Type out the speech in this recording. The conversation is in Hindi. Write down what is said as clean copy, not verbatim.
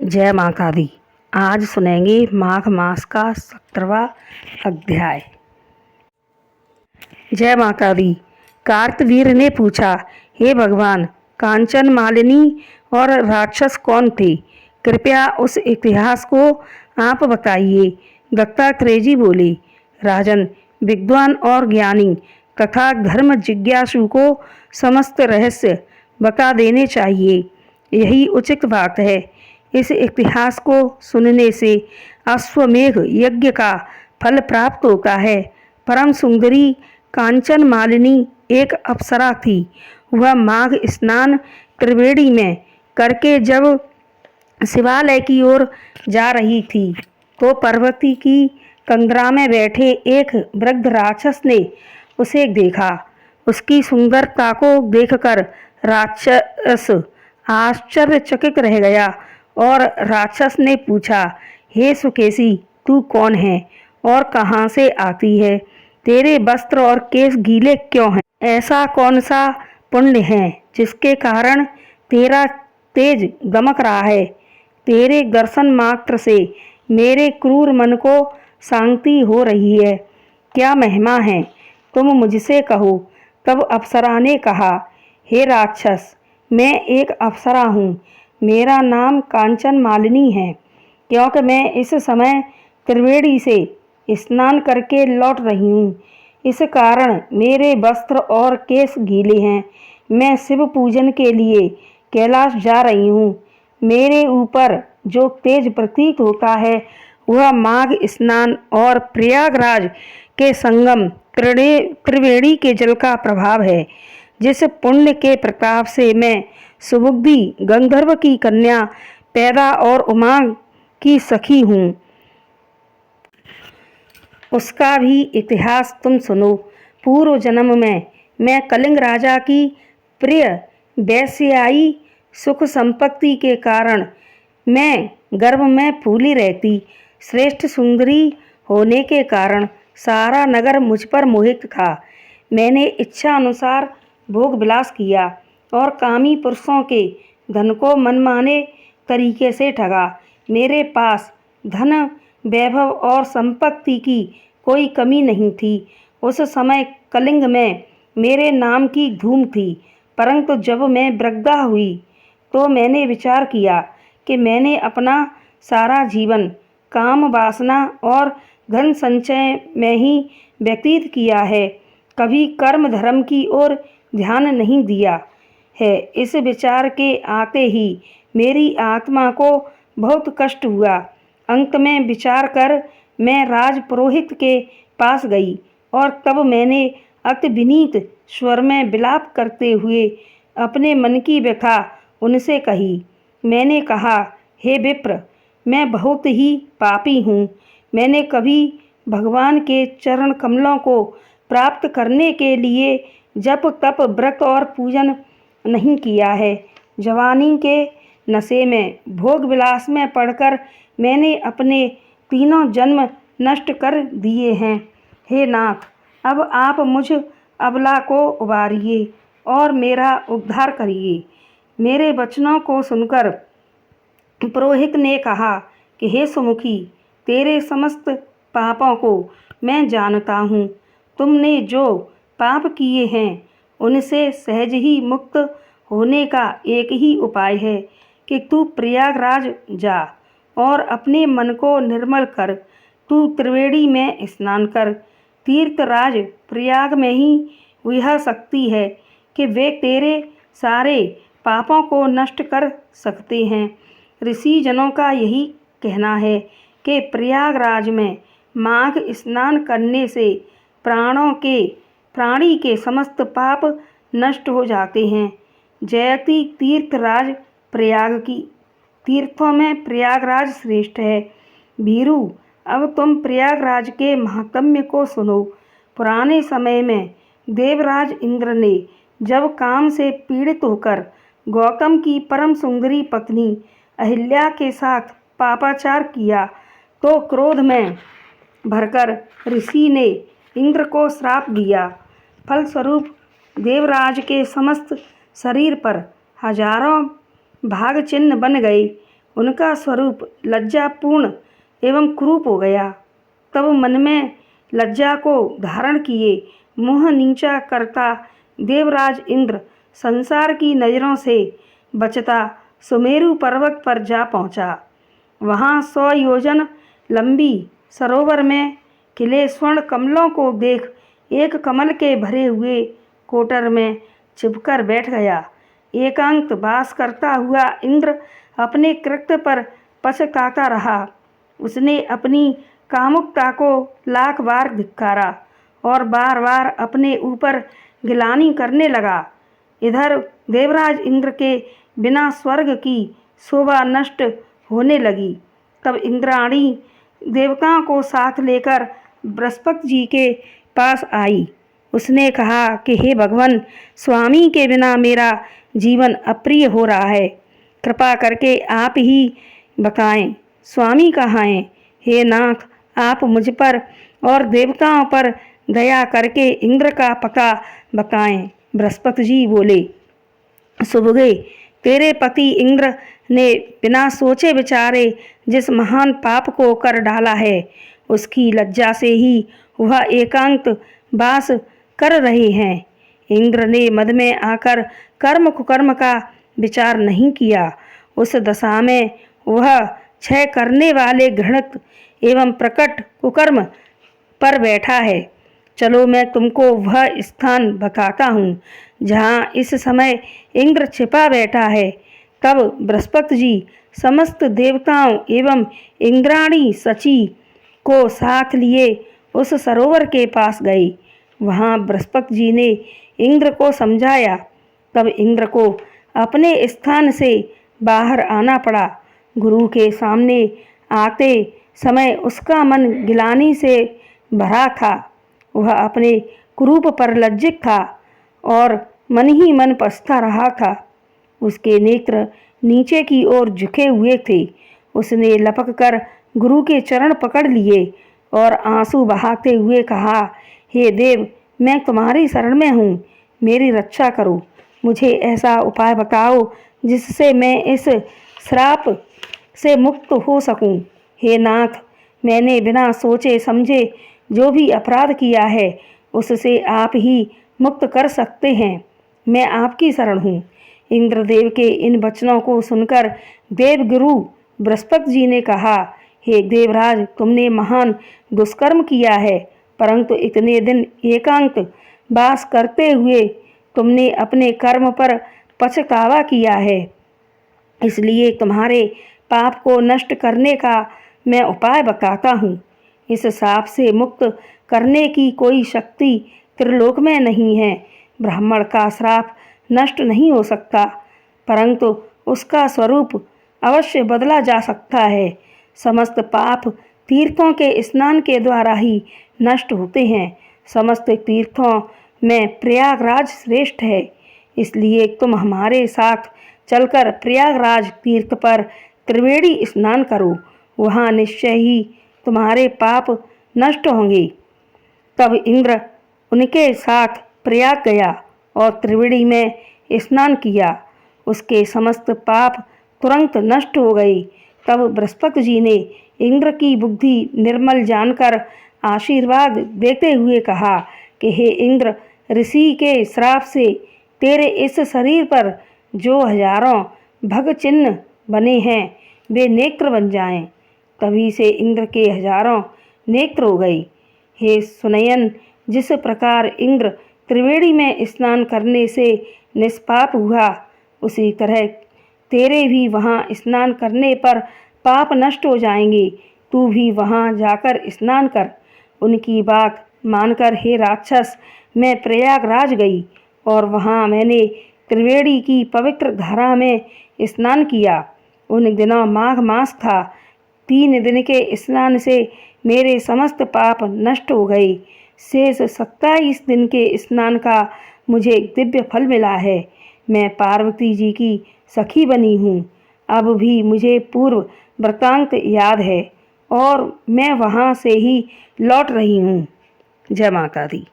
जय माता दी। आज सुनेंगे माघ मास का 17वां अध्याय। जय माता दी। कार्तवीर ने पूछा, हे भगवान, कांचन मालिनी और राक्षस कौन थे? कृपया उस इतिहास को आप बताइए। दत्तात्रेय बोले, राजन, विद्वान और ज्ञानी तथा धर्म जिज्ञासु को समस्त रहस्य बता देने चाहिए, यही उचित बात है। इस इतिहास को सुनने से अश्वमेध यज्ञ का फल प्राप्त होता है। परम सुंदरी कांचन मालिनी एक अप्सरा थी। वह माघ स्नान त्रिवेणी में करके जब शिवालय की ओर जा रही थी तो पार्वती की कंदरा में बैठे एक वृद्ध राक्षस ने उसे देखा। उसकी सुंदरता को देखकर राक्षस आश्चर्यचकित रह गया और राक्षस ने पूछा, हे सुकेशी, तू कौन है और कहाँ से आती है? तेरे वस्त्र और केश गीले क्यों हैं? ऐसा कौन सा पुण्य है जिसके कारण तेरा तेज दमक रहा है? तेरे दर्शन मात्र से मेरे क्रूर मन को शांति हो रही है। क्या महिमा है, तुम मुझसे कहो। तब अप्सरा ने कहा, हे राक्षस, मैं एक अप्सरा हूँ। मेरा नाम कांचन मालिनी है। क्योंकि मैं इस समय त्रिवेणी से स्नान करके लौट रही हूँ, इस कारण मेरे वस्त्र और केश गीले हैं। मैं शिव पूजन के लिए कैलाश जा रही हूँ। मेरे ऊपर जो तेज प्रतीत होता है वह माघ स्नान और प्रयागराज के संगम त्रिवेणी के जल का प्रभाव है, जिस पुण्य के प्रताप से मैं सुबुद्धि गंधर्व की कन्या पैदा और उमा की सखी हूँ। उसका भी इतिहास तुम सुनो। पूर्व जन्म में मैं कलिंग राजा की प्रिय वैश्याई, सुख संपत्ति के कारण मैं गर्भ में फूली रहती। श्रेष्ठ सुंदरी होने के कारण सारा नगर मुझ पर मोहित था। मैंने इच्छा अनुसार भोग विलास किया और कामी पुरुषों के धन को मनमाने तरीके से ठगा। मेरे पास धन, वैभव और संपत्ति की कोई कमी नहीं थी। उस समय कलिंग में मेरे नाम की धूम थी। परंतु जब मैं वृद्धा हुई तो मैंने विचार किया कि मैंने अपना सारा जीवन काम वासना और धन संचय में ही व्यतीत किया है। कभी कर्म धर्म की ओर ध्यान नहीं दिया है। इस विचार के आते ही मेरी आत्मा को बहुत कष्ट हुआ। अंत में विचार कर मैं राजपुरोहित के पास गई और तब मैंने अति विनीत स्वर में विलाप करते हुए अपने मन की व्यथा उनसे कही। मैंने कहा, हे विप्र, मैं बहुत ही पापी हूँ। मैंने कभी भगवान के चरण कमलों को प्राप्त करने के लिए जप तप व्रत और पूजन नहीं किया है। जवानी के नशे में भोग विलास में पड़कर मैंने अपने तीनों जन्म नष्ट कर दिए हैं। हे नाथ, अब आप मुझ अबला को उबारिए और मेरा उद्धार करिए। मेरे वचनों को सुनकर पुरोहित ने कहा कि हे सुमुखी, तेरे समस्त पापों को मैं जानता हूँ। तुमने जो पाप किए हैं उनसे सहज ही मुक्त होने का एक ही उपाय है कि तू प्रयागराज जा और अपने मन को निर्मल कर। तू त्रिवेणी में स्नान कर। तीर्थराज प्रयाग में ही यह शक्ति है कि वे तेरे सारे पापों को नष्ट कर सकते हैं। ऋषि जनों का यही कहना है कि प्रयागराज में माघ स्नान करने से प्राणी के समस्त पाप नष्ट हो जाते हैं। जयति तीर्थराज प्रयाग की। तीर्थों में प्रयागराज श्रेष्ठ है। भीरू, अब तुम प्रयागराज के महात्म्य को सुनो। पुराने समय में देवराज इंद्र ने जब काम से पीड़ित होकर गौतम की परम सुंदरी पत्नी अहिल्या के साथ पापाचार किया तो क्रोध में भरकर ऋषि ने इंद्र को श्राप दिया। फलस्वरूप देवराज के समस्त शरीर पर हजारों भाग चिन्ह बन गए। उनका स्वरूप लज्जापूर्ण एवं क्रूप हो गया। तब मन में लज्जा को धारण किए मुँह नीचा करता देवराज इंद्र संसार की नज़रों से बचता सुमेरु पर्वत पर जा पहुँचा। वहाँ 100 योजन लंबी सरोवर में खिले स्वर्ण कमलों को देख एक कमल के भरे हुए कोटर में छिपकर बैठ गया। एकांत वास करता हुआ इंद्र अपने कृत्य पर पछताता रहा। उसने अपनी कामुकता को लाख बार धिक्कारा और बार बार अपने ऊपर गिलानी करने लगा। इधर देवराज इंद्र के बिना स्वर्ग की शोभा नष्ट होने लगी। तब इंद्राणी देवताओं को साथ लेकर बृहस्पति जी के पास आई। उसने कहा कि हे भगवान, स्वामी के बिना मेरा जीवन अप्रिय हो रहा है। कृपा करके आप ही बताएं, स्वामी कहाँ हैं? हे नाथ, आप मुझ पर और देवताओं पर दया करके इंद्र का पता बताएं। बृहस्पति जी बोले, सुबुगे, तेरे पति इंद्र ने बिना सोचे विचारे जिस महान पाप को कर डाला है, उसकी लज्जा से ही वह एकांत वास कर रहे हैं। इंद्र ने मद में आकर कर्म कुकर्म का विचार नहीं किया। उस दशा में वह क्षय करने वाले घृणित एवं प्रकट कुकर्म पर बैठा है। चलो मैं तुमको वह स्थान बताता हूँ जहाँ इस समय इंद्र छिपा बैठा है। तब बृहस्पति जी समस्त देवताओं एवं इंद्राणी सची को साथ लिए उस सरोवर के पास गए। वहाँ बृहस्पति जी ने इंद्र को समझाया। तब इंद्र को अपने स्थान से बाहर आना पड़ा। गुरु के सामने आते समय उसका मन गिलानी से भरा था। वह अपने कुरूप पर लज्जित था और मन ही मन पछता रहा था। उसके नेत्र नीचे की ओर झुके हुए थे। उसने लपक कर गुरु के चरण पकड़ लिए और आंसू बहाते हुए कहा, हे देव, मैं तुम्हारी शरण में हूँ, मेरी रक्षा करो। मुझे ऐसा उपाय बताओ जिससे मैं इस श्राप से मुक्त हो सकूं। हे नाथ, मैंने बिना सोचे समझे जो भी अपराध किया है उससे आप ही मुक्त कर सकते हैं। मैं आपकी शरण हूँ। इंद्रदेव के इन वचनों को सुनकर देवगुरु बृहस्पति जी ने कहा, हे देवराज, तुमने महान दुष्कर्म किया है, परंतु इतने दिन एकांत वास करते हुए तुमने अपने कर्म पर पछतावा किया है। इसलिए तुम्हारे पाप को नष्ट करने का मैं उपाय बताता हूँ। इस शाप से मुक्त करने की कोई शक्ति त्रिलोक में नहीं है। ब्राह्मण का श्राप नष्ट नहीं हो सकता, परंतु उसका स्वरूप अवश्य बदला जा सकता है। समस्त पाप तीर्थों के स्नान के द्वारा ही नष्ट होते हैं। समस्त तीर्थों में प्रयागराज श्रेष्ठ है। इसलिए तुम हमारे साथ चलकर प्रयागराज तीर्थ पर त्रिवेणी स्नान करो। वहाँ निश्चय ही तुम्हारे पाप नष्ट होंगे। तब इंद्र उनके साथ प्रयाग गया और त्रिवेणी में स्नान किया। उसके समस्त पाप तुरंत नष्ट हो गए। तब बृहस्पति जी ने इंद्र की बुद्धि निर्मल जानकर आशीर्वाद देते हुए कहा कि हे इंद्र, ऋषि के श्राप से तेरे इस शरीर पर जो हजारों भग चिन्ह बने हैं वे नेत्र बन जाएं। तभी से इंद्र के हजारों नेत्र हो गए। हे सुनयन, जिस प्रकार इंद्र त्रिवेणी में स्नान करने से निष्पाप हुआ, उसी तरह तेरे भी वहाँ स्नान करने पर पाप नष्ट हो जाएंगे। तू भी वहाँ जाकर स्नान कर। उनकी बात मानकर हे राक्षस, मैं प्रयागराज गई और वहाँ मैंने त्रिवेणी की पवित्र धारा में स्नान किया। उन दिनों माघ मास था। 3 दिन के स्नान से मेरे समस्त पाप नष्ट हो गए। शेष 27 दिन के स्नान का मुझे दिव्य फल मिला है। मैं पार्वती जी की सखी बनी हूँ। अब भी मुझे पूर्व वृत्तांत याद है और मैं वहाँ से ही लौट रही हूँ। जय माता दी।